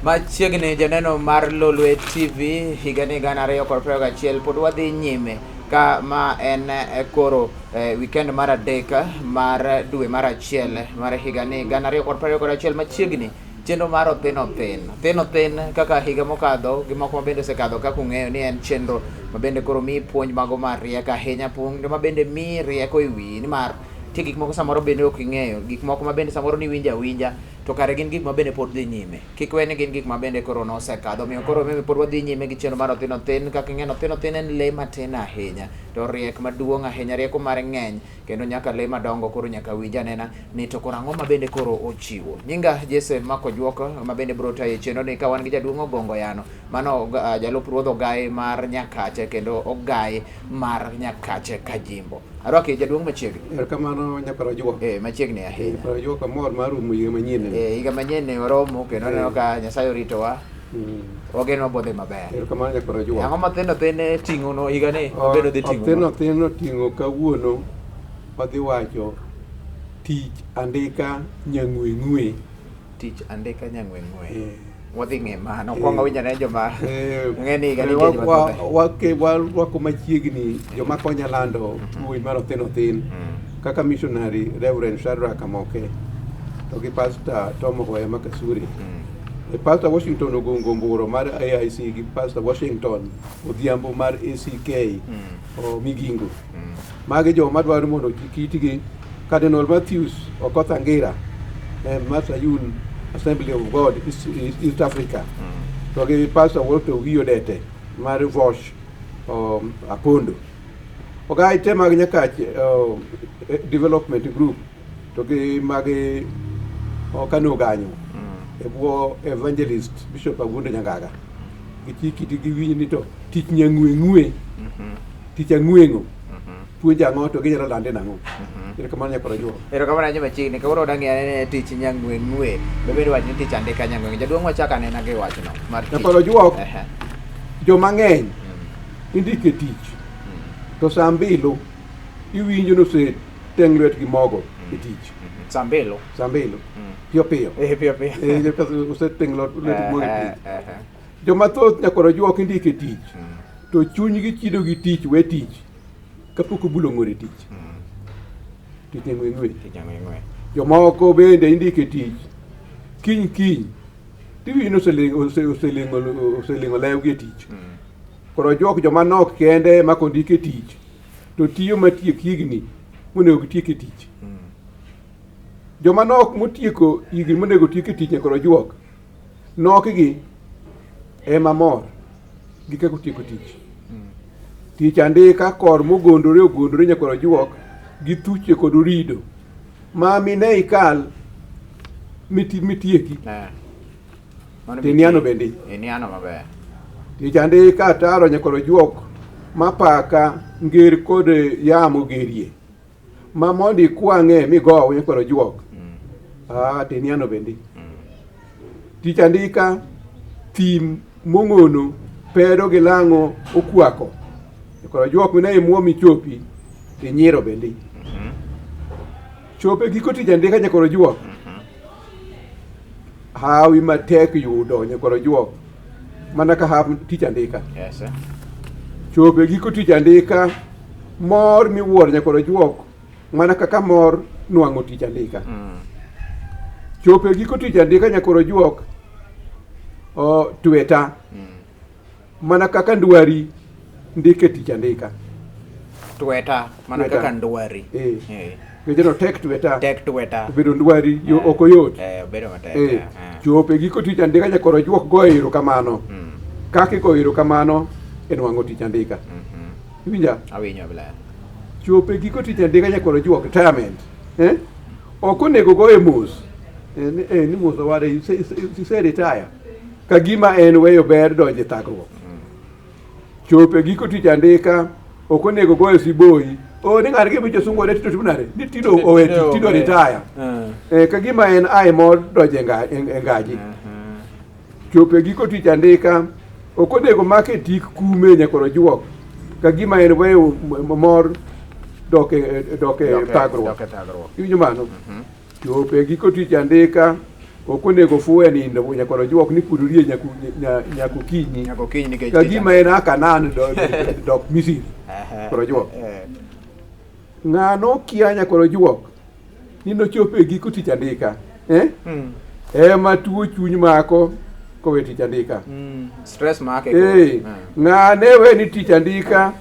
Machiegni janeno mar Lolwe TV higani 2021 pod wadhi nyime ka ma en koro weekend mar adek mar dwe mar achiel mar higani 2021 machiegni chenro mar thin kaka higa mokadho gi moko mabende osekadho kaka ung'eyo ni en chenro mabende koro mi puonj mago mar rieko ahinya puonj mabende mi rieko ewi nimar tie gik moko samoro bende ok ing'eyo gik moko mabende samoro ni winja to kare gin gik mabende pod dhi nyime kik we ni gin gik mabende koro nosekadho omiyo koro mimi pod wadhi nyime gi chenro mar thin kaka ing'eyo thin en lee matin ahinya to riek maduong' ahinya rieko mar ng'eny kendo nyaka lee madongo koro nyaka winj anena ni to koro ang'o mabende koro ochiwo nyinga Jesse Mako Juoko mabende bro tayo chenro ni ka wan gi jaduong' Ogongo Yano mano jalup ruodh Ogaye mar Nyakache kendo Ogaye mar Nyakache Kajimbo arwaki jaduong' machiegni erokamano Nyakaro Juoko machiegni ahinya Nyakaro Juoko mor mar rumo higa manyien higa manyien oromo kendo aneno ka Nyasaye oritowa wageno bodhi maber erokamano Nyakaro Juoko ang'o mathindo thin ting'o no higa ni obedo dhi ting'o thin oting'o kawuono wadhi wacho tich andika nyang'we wadhi ng'e mano kwongo winjane joma ng'e ni higa ni wako machiegni joma konya lando mbui mar thin kaka missionary Reverend Shadrack Amoke to gi Pastor Tom Hoya Makasuri Pastor Washington Ogongo Mburo mar AIC gi Pastor Washington Odhiambo mar ACK o Migingo magi joma dwaro mondo kitigi Cardinal Matthews Okoth Angira Masayun Assembly of God East Africa to gi Pastor Walter Giodete mar Vosh Apondo Ogaye te mag Nyakache Development Group to gi magi Kano Ganyo ebwo Evangelist Bishop Agundo Nyangaga gichikiti gi winyi ni to tich nyang'we tich ang'wengo puonj ang'o to ginyalo lande nang'o erokamano Nyakaro Juoko erokamano aja machiegni kawuono dang'e tich nyang'we bebe wach ni tich andika nyang'we jaduong' wachak anena gi wachno mar Nyakaro Juoko joma ng'eny indike tich to sambilo iwinjo noseteng' lwet gi mogo e tich Sambilo piyo piyo oseteng' lwet mogo e tich joma thoth Nyakaro Juoko indike tich to chunygi chido gi tich we tich kapok obulo ng'ore tich tich nyang'we jomoko bende indike tich kiny tiwinjo oseling'o lewgi e tich koro Juoko joma nok kende mako ndike tich to tiyo matiek higni monego gitiek e tich joma nok motieko higni monego tiek e tich Nyakaro Juoko nokgi ema mor gi kaka otieko tich tich andika kor mogondore Nyakaro Juoko gi thuche kod orido ma mine ikal mitieki tiniano bende maber tich andika taro Nyakaro Juoko mapaka nger kod yamo gerie ma mondo ikwang'e migow Nyakaro Juoko tiniano bende tich andika thim mong'ono pedo gi lang'o okwako Nyakaro Juoko ne imuomi chopi tinyiro bende chope giko tich andika Nyakaro Juoko hawi matek yudo Nyakaro Juoko mana ka hawi tich andika chope giko tich andika mor miwuoro Nyakaro Juoko mana kaka mor nwang'o tich andika chope giko tich andika Nyakaro Juoko tweta mana kaka ndwari ndike tich andika tweta mana kaka ndwari Kejeno tek tweta bedo ndwari ok oyot bedo matek chope giko tich andika Nyakaro Juoko go erokamano kaka igo erokamano e nwang'o tich andika iwinja awinjo bila chope giko tich andika Nyakaro Juoko retirement ok onego go e mos ni mos owade ise retire ka gima en weyo ber donje thagruok chope giko tich andika ok onego go e siboi ni ng'ar gi bicho sungo tito tunare ni tito owe tito retire ka gima en ai mod donje ngaji chope giko tich andika ok onego make tik kume Nyakaro Juoko ka gima en weyo mor doke thagruok iwinjo mano chope giko tich andika ok onego fuwe nindo nyakoro juok ni kudurie nyako kinyi nikech ka gima en Akanan dok Misri koro juok ng'ano kia nyakoro juok ni nochopo e giko tich andika ema tuo chuny mako kowe tich andika stress make ng'ane we ni tich andika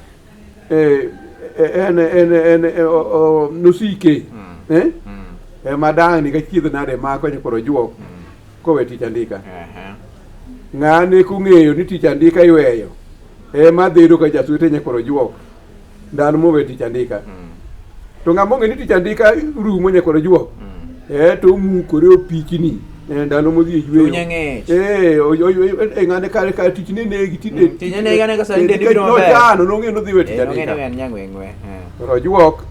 nosike ema dang' ni ka chiedh nade mako nyakoro juok kowe tich andika ng'ane kong'eyo ni tich andika iweyo ema dhedo ka jaswete nyakoro juok ndalo mowe tich andika to ng'amonge ni tich andika rumo nyakoro juok to omukore opichni ndalo modhi yweyo ng'ane kare kare tich ne negi tidenochano nong'e nodhi we tich andika koro juok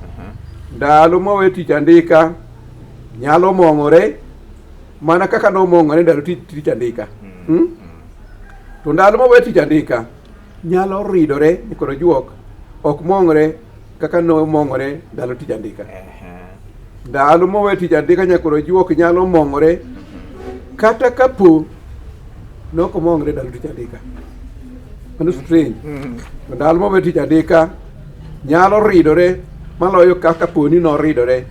ndalo mowe tich andika nyalo mong'ore mana kaka nomong'ore ndalo tich andika to ndalo mowe tich andika nyalo ridore nyakoro juok ok mong'ore kaka nomong'ore ndalo tich andika ndalo mowe tich andika nyakoro juok nyalo mong'ore kata kapo noko mong'ore ndalo tich andika mano strange ndalo mowe tich andika nyalo ridore maloyo kaka poni noridore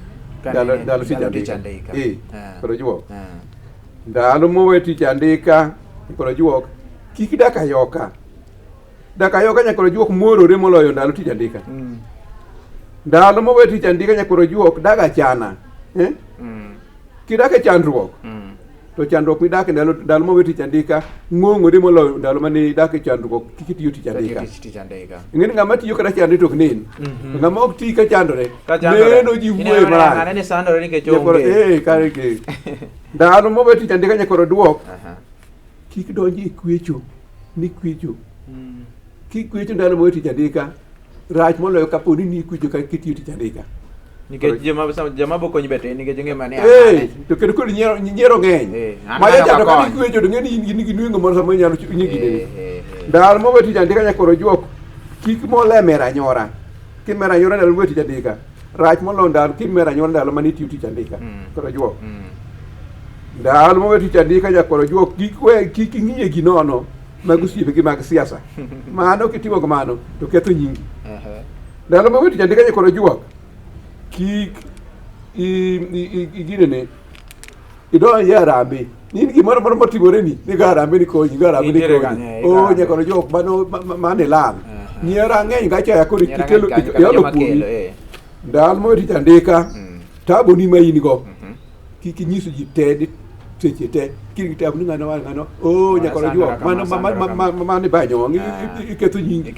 ndalo tich andika koro juok ndalo mowe tich andika nyakoro juok kik dak ayoka nyakoro juok morore moloyo ndalo tich andika ndalo mowe tich andika nyakoro juok dag achana kidak e chandruok to chandruok midak ndalo mowe tich andika ng'ong'ore moloyo ndalo mane idak e chandruok kik itiyo tich andika ing'eni ng'ama tiyo kata chandre tok nen ng'ama ok ti ka chandore neno ji wuoye marach ndalo mowe tich andika nyakoro duok kik donji e kwecho ni kwecho kik kwecho ndalo mowe tich andika rach moloyo kapo ni kwecho ka kitiyo tich andika nikech joma bokonyi bete nikech ng'emane to kendo kod nyiero ng'eny maya chando ka nikwecho to ng'eni in gi nweng'o moro sama inyalo nyigine ndalo mowe tich andika nyakoro juok kik mole mera nyora kimera nyora ndalo mowe tich andika rach moloyo ndalo kimera nyora ndalo mane itiyo tich andika koro juok ndalo mowe tich andika nyakoro juok kik ing'iye ginono mag osiepe gi mag siasa mano kitimo kamano to ketho nyingi ndalo mowe tich andika nyakoro juok kik ginene idonje e arambe in gimoro moro motimore ni ga arambe ni konyi nyakoro juok mane lal nyiera ng'eny ga chaya kod kitelo iolo kuomi ndalo mowe tich andika tabo ni ma in go kik inyiso ji te seche te kitabu ni ng'ano nyakoro juok mane banyong iketho nyingi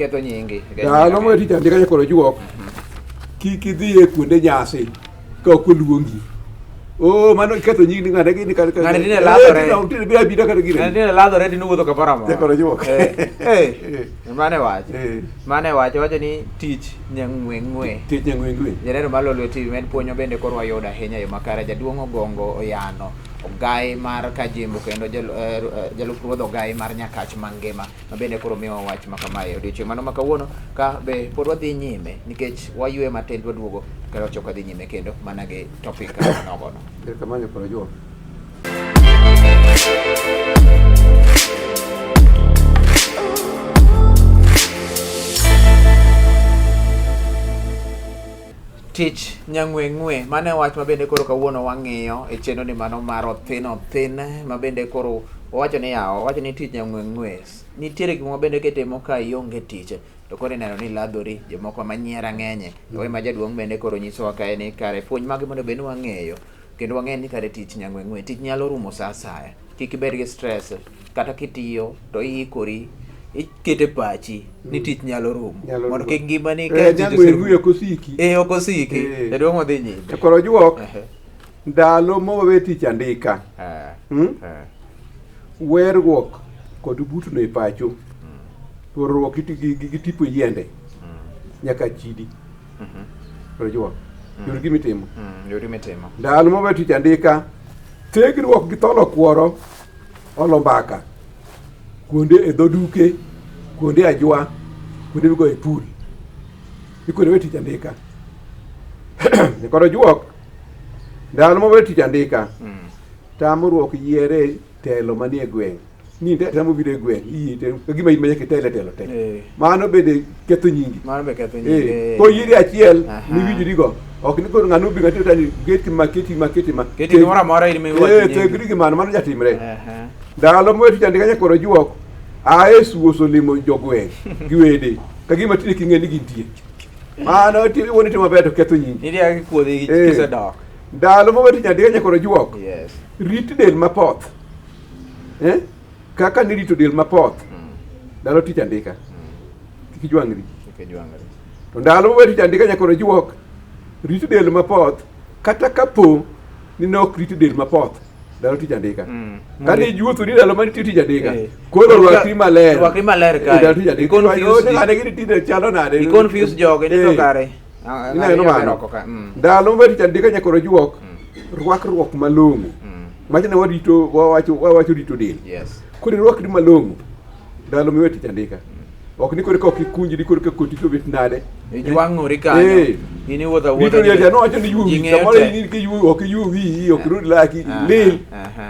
ndalo mowe tich andika nyakoro juok kik idhi e kuonde nyasi ka ok oluongi mano iketho nyingi ng'ane gini ng'ane ladhore dinowuotho kaparamo nyakoro juok mane wacho ni tich nyang'we janeno Malolwe TV med puonyo bende koro wayudo ahinya yo makare jaduong' Ogongo oyano ogai mar Kajimbo kendo jalup ruodh ogai mar Nyakach mangima mabende koro miwa wach makamae odiochieng' mano makawuono ka be pod wadhi nyime nikech waywe matin waduogo ka wachoka dhi nyime kendo mana gi topic nogono kamano koro juok tich nyang'we mane wach mabende koro kawuono wang'iyo e chenro ni mano mar othin mabende koro owacho ni tich nyang'we nitiere gik mabende kitimo ka ionge tich to koro ineno ni ladhori jomoko manyiera ng'enye to ema jaduong' bende koro nyisowa kae ni kare puonj mage mondo bende wang'eyo kendo wang'e ni kare tich nyang'we tich nyalo rumo sa asaya kik ibed gi stress kata kitiyo to iikori ikete pachi ni tich nyalo rumo mondo kik ngimani ok osiki jaduong' modhi nyime koro juok ndalo mowe tich andika werruok kod butno e pacho tuoruok gi tipo yiende nyaka chidi koro juok yor gimitimo ndalo mowe tich andika tegruok gi tholo kuoro olo mbaka kuonde e dhoduke kuonde ajwa kuonde migoye pul ikuonde we tich andika koro juok ndalo mowe tich andika tamruok yiere telo manie gweng' ni tamo bire gweng' gima in manyaka telo te mano bende ketho nyingi ko yiri achiel miwinjorigo ok ni koro ng'ano bi ng'ato tani geti mora mora in miwuothi tegri gi mano jatimre ndalo mweti chandi kanya koro juok ae suoso limo jogweng' gi wede ka gima tinde king'e ni gintie mano woni timo maber to ketho nyingi nidia gi kuodhi kisedok ndalo mweti chandi kanya koro juok rit del mapoth kaka nirito del mapoth ndalo tich andika kik jwang'ri to ndalo mweti chandi kanya koro juok rit del mapoth kata kapo ni nok rit del mapoth ndalo tich andika kani juotho ni ndalo mani tich andika koro rwakri maler ndalo tich andika ane gini tinde chalo nade confuse joge ni to kare ndalo mani tich andika nyakoro juok rwakruok malong'o machne wawacho rito del koro rwakri malong'o ndalo miwe tich andika ok ni kore kok ikunjri kore ka koti to bet nade jwang'ori kanyo ini wuotha rito del no wacho ni yuwi kamoro in ki yuwi ok yuwi ok rud laki lil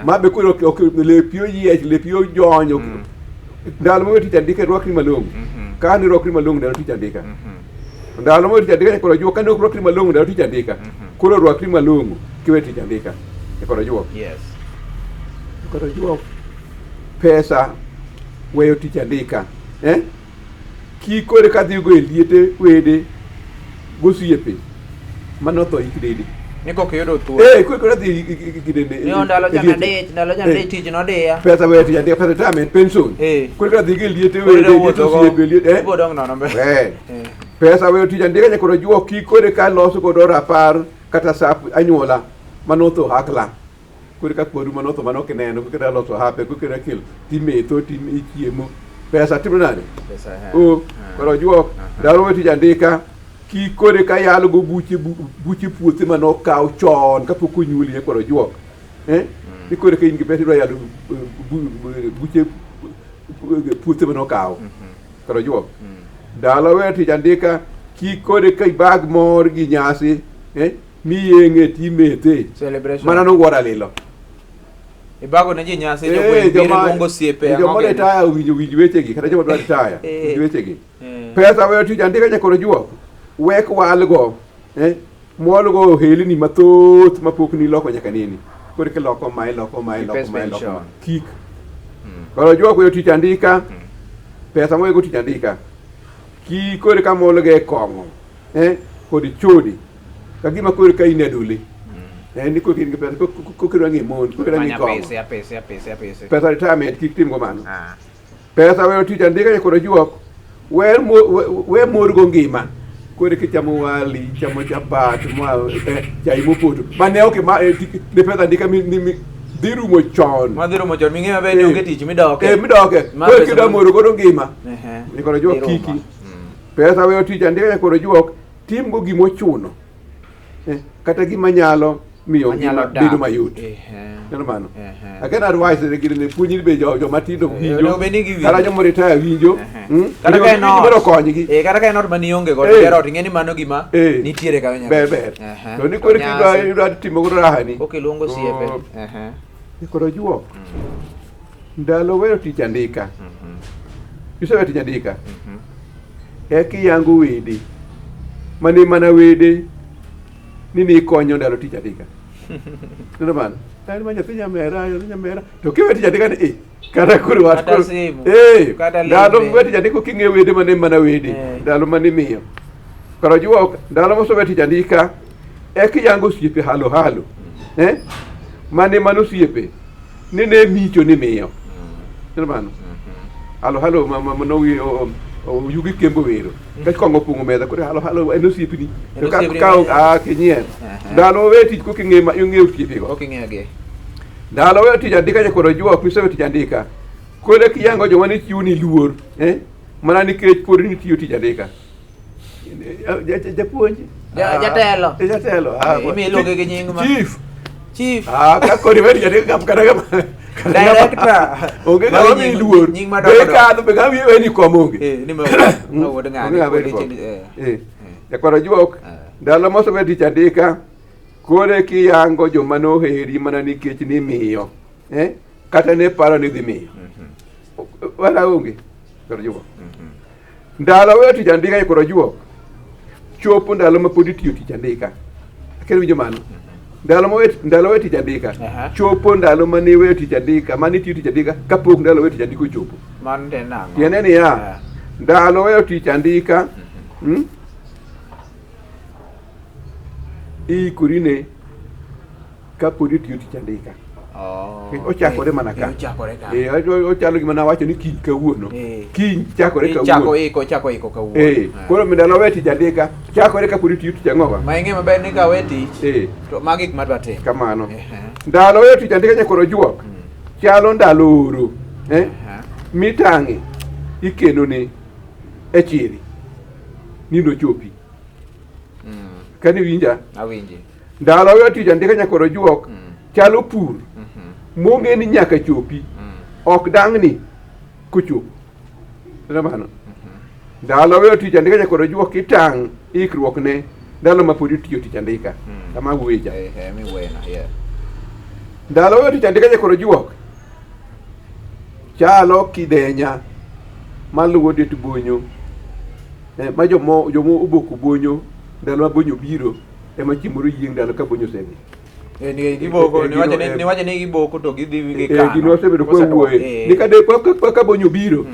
mabe kore ok lepi oyiech lepi ojony ndalo miwe tich andika rwakri malong'o ka ni rwakri malong'o ndalo tich andika ndalo miwe tich andika koro juok ka ni ok rwakri malong'o ndalo tich andika koro rwakri malong'o kiwe tich andika koro juok koro juok pesa weyo tich andika kikore kadhigo e liete wede gosiepe manotho ikdede niko kiyudo thuolo kore dhi kidende ni ndalo jana tich nodiya pesa weyo tich andika pesa retirement pension kore kadhigo e liete wede gosiepe liete bodong nono be pesa weyo tich andika nyakoro juok kikore ka loso godo rapar kata sap anyuola manotho hakla kore ka kwodu manotho manokineno kore loso hape kore kel timetho timichiemo pesa timo nade koro juok ndalo weyo tich andika kikore ka yalo go buche puothe manokaw chon kapok onyuoli koro juok kikore ka in gi pesa idwa yalo buche puothe manokaw koro juok ndalo weyo tich andika kikore ka ibag mor gi nyasi miyeng'e timethe mana nowuora lilo ibago ne ji nyasi luongo siepe joma retaya winj wechegi kata joma dwa retaya winj wechegi pesa weyo tich andika nyakoro juok wek walgo molgo ohelni mathoth mapok ni loko nyaka nini koro kiloko mae kik koro juok weyo tich andika pesa moyego tich andika kikore ka molge kong'o kod chodi kagima kore ka in adole ni ko kin pesa ko kiro ngi mon ko kiro ngi ko pesa retirement kik tim go mano pesa weyo tich andika koro juok we morgo ngima kore ki chamo wali chamo chapat chai mopoto mane ok ne pesa andika mi dhirumo chon ming'eyo be ni onge tich midoke kore kida moro godo ngima ni koro juok kiki pesa weyo tich andika koro juok tim go gimochuno kata gima nyalo miyo ngima bedo mayot neno mano aken advice ne gine puonjni be joma tindo winjo kata joma retire winjo kata ka no konygi kata ka not mani onge godo gerot ngeni mano gima nitiere ka nyaka ber to ni kore kidwa timo godo rahani luongo siepe koro juok ndalo weyo tich andika kiseweyo tich andika kiyango wede mane mana wede ni konyo ndalo tich andika neno mano en ma nyathi nyamera to kiwe tich andika ni kata koro wat ndalo weyo tich andika king'e wede mane mana wede ndalo mane miyo koro juok ndalo mosowe tich andika kiyango siepe halo mane mano siepe ne micho ni miyo neno mano halo manowi yugi kembo wero ka kongo pungo meda kore halo eno siepni to ka kinyen ndalo we tich ko king'e ma yong'e siepe go oking'ege ndalo we tich andika nyakoro juok pisewe tich andika kole kiyango joma ni chiuni luor mana nikech pod ni tiyo tich andika japuonj jatelo imiluonge gi nying ma chief ka kodi we tich andika kama director oge ga mi luor be ka be ga mi weni komonge ni no wodanga ya koro juok ndalo moso be tich andika kore kiyango joma noheri mana nikech nimiyo kata ne paro ni dhi miyo wala onge koro juok ndalo weyo tich andika koro juok chopo ndalo ma pod itiyo tich andika kendo winjo mano ndalo weyo tich andika chopo ndalo mane weyo tich andika mane itiyo tich andika kapok ndalo weyo tich andika ochopo tiende ni ya ndalo weyo tich andika ikori ne kapod itiyo tich andika ochakore mana ka ochalo gima nawacho ni kiny kawuono kiny chakore kawuono koro ndalo weyo tich andika chakore kapod itiyo tich ang'owa ma ing'e maber ni ka we tich to magi gik madwa timo kamano ndalo weyo tich andika nyakoro juok chalo ndalo oro mitang'e ikeno ne e chiri ni nochopi kani winja awinji ndalo weyo tich andika nyakoro juok chalo pur monge ni nyaka chopi ok dang'ni kochopo mano ndalo weyo tich andika nyakoro juok kitang' ikruok ne ndalo ma pod itiyo tich andika kama weja ndalo weyo tich andika nyakoro juok chalo kidenya maluwo det bonyo ma jomo oboko bonyo ndalo ma bonyo biro ema chimoro yieng ndalo ka bonyo segi niwacho ni giboko to gidhi gino osebedo kowuoye ni ka bonyo biro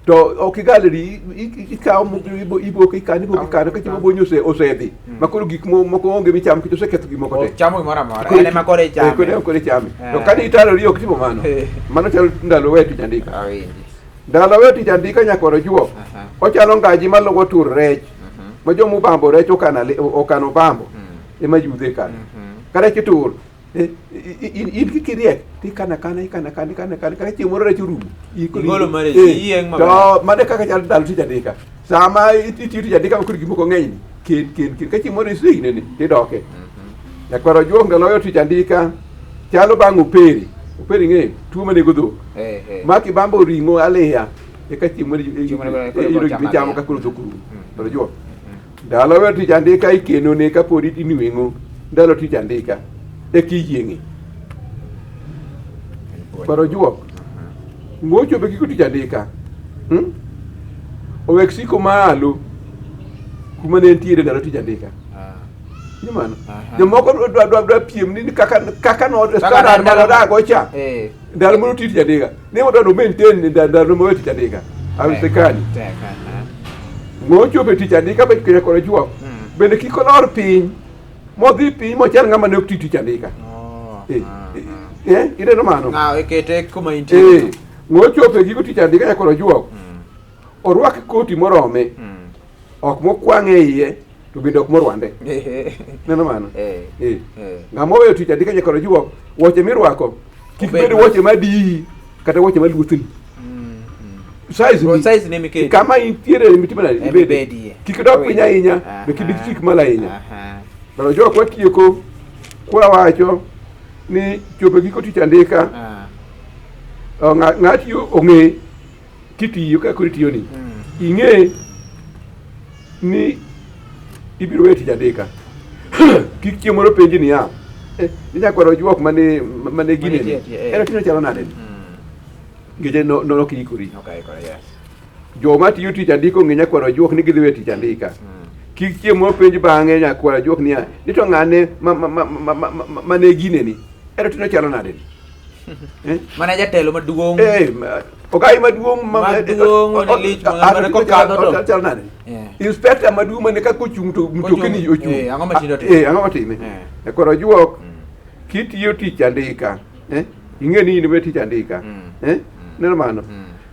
to ok igalri ikawo iboko ikano ka chiemo bonyo osedhi makoro gik moko onge michamo kich oseketho gimoko te chamo gimoro amora ene ma kore chame to kani itarori ok timo mano chalo ndalo weyo tich andika ndalo weyo tich andika nyakoro juok ochalo ngaji maluwo tur rech ma jomobambo rech okano bambo ema yudhe kano ka rech tur in kikiriek tikana kaka chieng' moro rech orumo to mane kaka chalo ndalo tich andika sama itiyo tich andika makoro gimoko ng'eny ni ken ka chieng' moro isigneni tidoke nyakoro juok ndalo weyo tich andika chalo bang' operi ng'eyo tuo manego dhok ma kibambo ring'o aliya eka chieng' moro iyudo gimichamo ka koro dhok orumo ndalo juok ndalo weyo tich andika ikeno ne kapod inweng'o ndalo tich andika ekiyieng'e paro juok ngochobe giko tich andika owek siko malo kuma ne ntiere ndalo tich andika mano jomoko dwa piem ni kaka no standard manodago cha ndalo moro tich andika ni mondo no maintain ndalo moro tich andika awisekani ngochobe tich andika be kenya koro juok bende kiko lor piny modhi piny mochal ng'ama ne ok tich andika ineno mano ngochope giko tich andika nyakoro juok orwak koti morome ok mokwang'e iye to bende ok morwande neno mano ng'ama oweyo tich andika nyakoro juok wuoche mirwako kik bed wuoche madiyi kata wuoche maluothni size ni kama intiere mitimo nadi ibede kik dok piny ahinya be kik chik mal ahinya baro jok watieko kwawacho ni chope giko tich andika ng'ati ong'e kitiyo ka koro itiyo ni ing'e ni ibiro weyo tich andika kik chieng' moro penji ni ya inyakwaro juok mane gineni ero tino chalo nade ngeche nokikori joma tiyo tich andika ong'e nyakwaro juok ni gidhi weyo tich andika kik chieng' moro penj bang'e nyakwaro juok niya ni to ng'ane mane gineni ero tino chalo nade mana jatelo maduong' ogai maduong' chalo nade inspector maduong' mane kaka ochung' to mtokeni ochung' ang'o matime koro juok kitiyo tich andika ing'e ni in we tich andika neno mano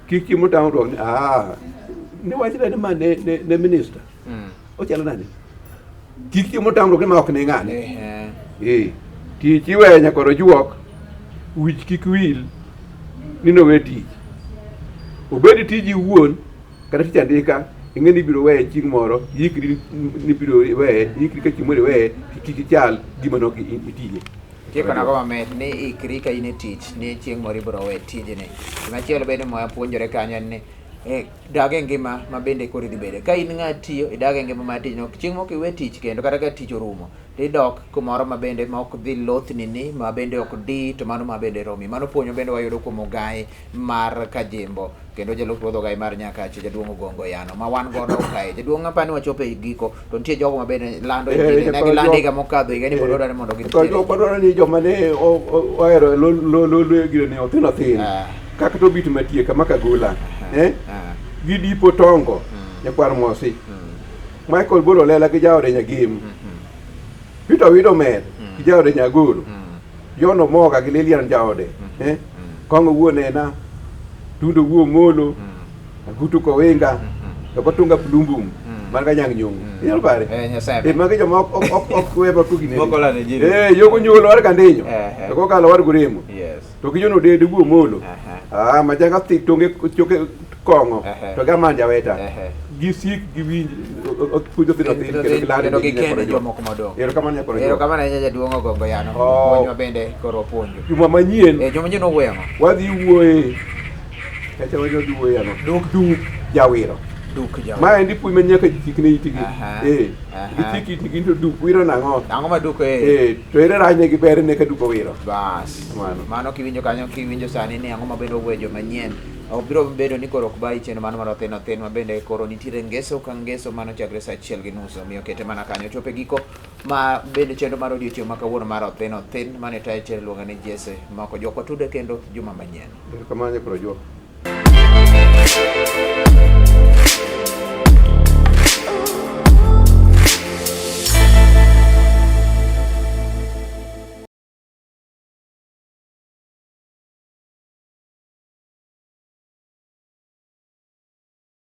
kik chieng' moro duok ni ni wachna ni ma ne minister ochalo nade kik chieng' moro duok ni ma ok ne ng'ane tich iweyo nyakoro juok wich kik wil ni nowe tich obed tiji wuon kata tich andika ing'e ni ibiro weye chieng' moro yikri ni biro weye yikri ka chieng' moro weye kik ichal gima nok itiye Tieko mamet ni ikri ka in e tich ni chieng' moro ibiro we tijni. Machielo bende moya puonjore kanyo ni Dage ngima ma bende koro idhi bede. Ka in ng'a tiyo, idage ngima ma tich. Chieng' moko iwe tich kendo, kata ka tich orumo, tidok kumoro ma bende ma ok dhi lothni ni, ma bende ok di, to mano ma bende romi. Mano puonjo bende wayudo kuom Ogai mar Kajimbo, kendo jalup ruodh Ogai mar Nyakache, Jaduong' Ogongo Yano, ma wan godo kae. Jaduong' apani wachopo e giko, to nitie jogo ma bende lando injili, ne gilando higa mokadho, higa ni bodora ni mondo gitere. Kodora ni joma ne ohero lo gire ne othin othin. Kaka to bit matie kama Kagula. Gidipo Tongo, nyakwar Mosi. Michael Bolo Lela gi jaode Nyagim. Peter Widomer gi jaode Nyaguru. Yono Moga gi Lilian jaode. Kongo Wuonena, Tundo Wuo Molo, Agutu Kowenga, Kotunga Plumbum. Marga Nyang Nyung. Inyalo pare? Magi joma ok weba kugine. Mokola ne jiri. Yogo nyulo war kandenyo. To kokalo war guremo. To gijono de Wuo Molo. Majanga tik tonge choke Kongo. To gaman jaweta. Gisik giwinj kujo thino thin kendo gikende jomoko madongo. Erokamano Jaduong' Ogongo Yano. Puonjwa bende koro puonjo. Juma manyien. Juma manyien owuoyo. Wadhi wuoye. Kacha wadhi wuoye ano. Duk jawiro. Ma endi pui manyaka jikne itigi. Gitiki itigi to duk wiro nang'o. Ang'o ma duk to ere ranye gi bere ne ka duko wiro. Bas. Mano kiwinjo kanyo, kiwinjo sani ni ang'o ma bende owuoyo joma nyien. Obiro bedo ni koro ok bai chendo mano mar othin othin ma bende koro nitiere ngeso ka ngeso mano chakre sa 1:30 omiyo kete mana kanyo chope giko ma bende chendo mar odiochieng' ma kawuono mar othin othin mane tayo chere luonga ni Jesse mako jokwa tude kendo juma manyien. Kamano koro jo.